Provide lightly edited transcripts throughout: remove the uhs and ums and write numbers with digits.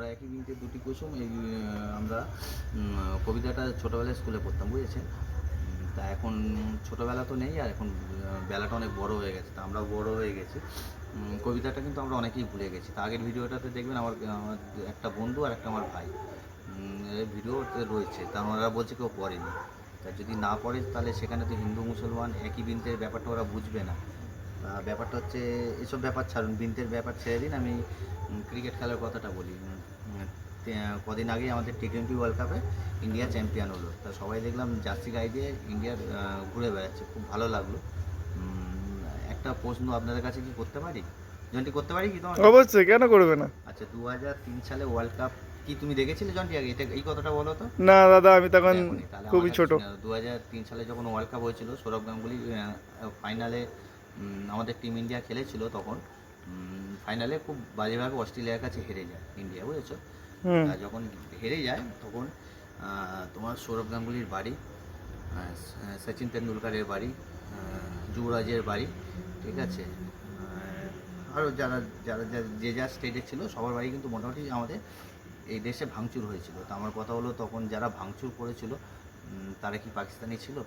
মোরা একই বৃন্তের দুটি কুসুম। এই আমরা কবিতাটা ছোটোবেলায় স্কুলে পড়তাম, বুঝেছেন। তা এখন ছোটোবেলা তো নেই, আর এখন বেলাটা অনেক বড় হয়ে গেছে, তা আমরাও বড় হয়ে গেছি। কবিতাটা কিন্তু আমরা অনেকেই ভুলে গেছি। তা আগের ভিডিওটাতে দেখবেন আমার একটা বন্ধু আর একটা আমার ভাই এই ভিডিওতে রয়েছে, তা ওনারা বলছে কেউ পড়েনি। তা যদি না পড়ে তাহলে সেখানে তো হিন্দু মুসলমান একই বৃন্তের ব্যাপারটা ওরা বুঝবে না। ব্যাপারটা হচ্ছে, এসব ব্যাপার ছাড়ুন, বৃন্তের ব্যাপার ছেড়ে দিন। আমি ক্রিকেট খেলার কথাটা বলি। কদিন আগেই আমাদের টি-20 ওয়ার্ল্ড কাপে ইন্ডিয়া চ্যাম্পিয়ন হলো। তা সবাই দেখলাম জার্সি গায়ে দিয়ে ইন্ডিয়ার ঘুরে বেড়াচ্ছে, খুব ভালো লাগলো। একটা প্রশ্ন আপনাদের কাছে কি করতে পারি? জন্টি, করতে পারি কি তোমার? অবশ্যই, কেন করবে না। আচ্ছা, 2003 সালে ওয়ার্ল্ড কাপ কি তুমি দেখেছিলে জন্টি? আগে এটা এই কথাটা বলো তো। না দাদা, আমি তখন দেখোনি? তাহলে খুবই ছোট। 2003 সালে যখন ওয়ার্ল্ড কাপ হয়েছিল, সৌরভ গাঙ্গুলি ফাইনালে আমাদের টিম ইন্ডিয়া খেলেছিল তখন। ফাইনালে খুব বাজেভাবে অস্ট্রেলিয়ার কাছে হেরে যায় ইন্ডিয়া, বুঝেছো। যখন হেরে যায় তখন তোমার সৌরভ গাঙ্গুলির বাড়ি, সচিন তেন্ডুলকারের বাড়ি, যুবরাজের বাড়ি, ঠিক আছে, আরও যারা যারা যে যা স্টেটে ছিল সবার বাড়ি কিন্তু মোটামুটি আমাদের এই দেশে ভাঙচুর হয়েছিল। তো আমার কথা হলো, তখন যারা ভাঙচুর করেছিল তারা কি পাকিস্তানি ছিল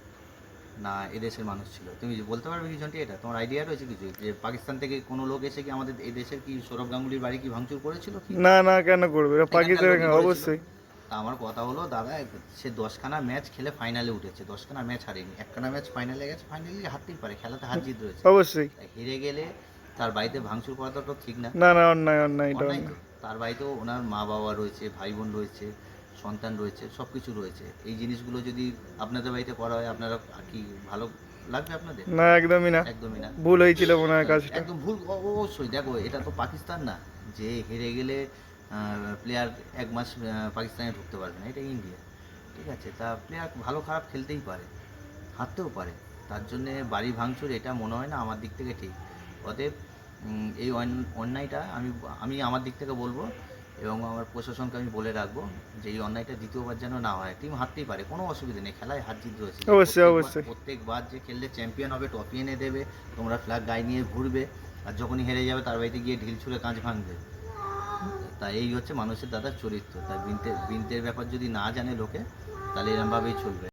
না এদেশের মানুষ ছিল? তুমি বলতে পারবে কি জন্টি? এটা তোমার আইডিয়া রয়েছে কিছু, যে পাকিস্তান থেকে কোনো লোক এসে কি আমাদের এই দেশের কি সৌরভ গাঙ্গুলির বাড়ি কি ভাঙচুর করেছিল কি? না না, কেন করবে? পাকিস্তান অবশ্যই। তা আমার কথা হলো দাদা, সে 10খানা ম্যাচ খেলে ফাইনালে উঠেছে, 10খানা ম্যাচ হারেনি, একখানা ম্যাচ ফাইনালে গেছে, ফাইনালি হারতেই পারে, খেলাতে হার জিত রয়েছে। অবশ্যই। হেরে গেলে তার বাড়িতে ভাঙচুর করাটা তো ঠিক না। না না, অন্যায় অন্যায়, এটা অন্যায় তো। তার বাড়িতেও ওনার মা বাবা রয়েছে, ভাই বোন রয়েছে, সন্তান রয়েছে, সব কিছু রয়েছে। এই জিনিসগুলো যদি আপনাদের বাড়িতে করা হয়, আপনারা কি ভালো লাগবে আপনাদের? না, একদমই না, একদমই না। ভুল হয়েছিল মনে হয় কাজটা। একদম ভুল, অবশ্যই। দেখো, এটা তো পাকিস্তান না যে হেরে গেলে প্লেয়ার 1 মাস পাকিস্তানে ঢুকতে পারবে না, এটা ইন্ডিয়া, ঠিক আছে। তা প্লেয়ার ভালো খারাপ খেলতেই পারে, হারতেও পারে, তার জন্যে বাড়ি ভাঙচুর এটা মনে হয় না আমার দিক থেকে ঠিক। অতএব এই অন্যায়টা আমি আমি আমার দিক থেকে বলবো, এবং আমার প্রশাসনকে আমি বলে রাখবো যে এই অন্যায়টা দ্বিতীয়বার যেন না হয়। টিম হারতেই পারে, কোনো অসুবিধা নেই, খেলায় হার জিত রয়েছে। অবশ্যই অবশ্যই। প্রত্যেকবার যে খেললে চ্যাম্পিয়ন হবে, ট্রফি এনে দেবে, তোমরা ফ্ল্যাগ গায়ে নিয়ে ঘুরবে, আর যখনই হেরে যাবে তার বাড়িতে গিয়ে ঢিল ছুঁড়ে কাঁচ ভাঙবে। তা এই হচ্ছে মানুষের দাদার চরিত্র। তাই বৃন্তের ব্যাপার যদি না জানে লোকে, তাহলে এরমভাবেই চলবে।